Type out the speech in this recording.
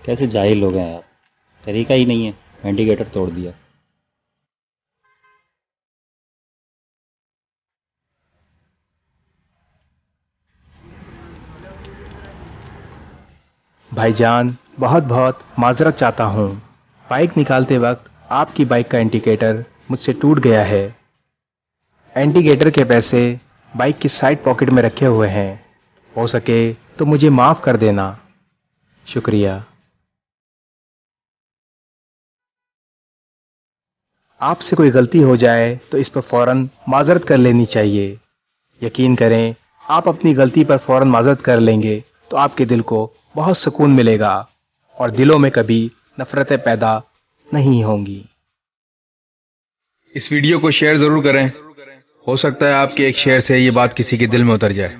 कैसे जाहिल लोग हैं यार। तरीका ही नहीं है, इंडिकेटर तोड़ दिया। भाईजान, बहुत बहुत माजरत चाहता हूँ। बाइक निकालते वक्त आपकी बाइक का इंडिकेटर मुझसे टूट गया है। इंडिकेटर के पैसे बाइक की साइड पॉकेट में रखे हुए हैं। हो सके तो मुझे माफ कर देना। शुक्रिया। आपसे कोई गलती हो जाए तो इस पर फौरन माजरत कर लेनी चाहिए। यकीन करें, आप अपनी गलती पर फौरन माजरत कर लेंगे तो आपके दिल को बहुत सुकून मिलेगा और दिलों में कभी नफरतें पैदा नहीं होंगी। इस वीडियो को शेयर जरूर करें। हो सकता है आपके एक शेयर से ये बात किसी के दिल में उतर जाए।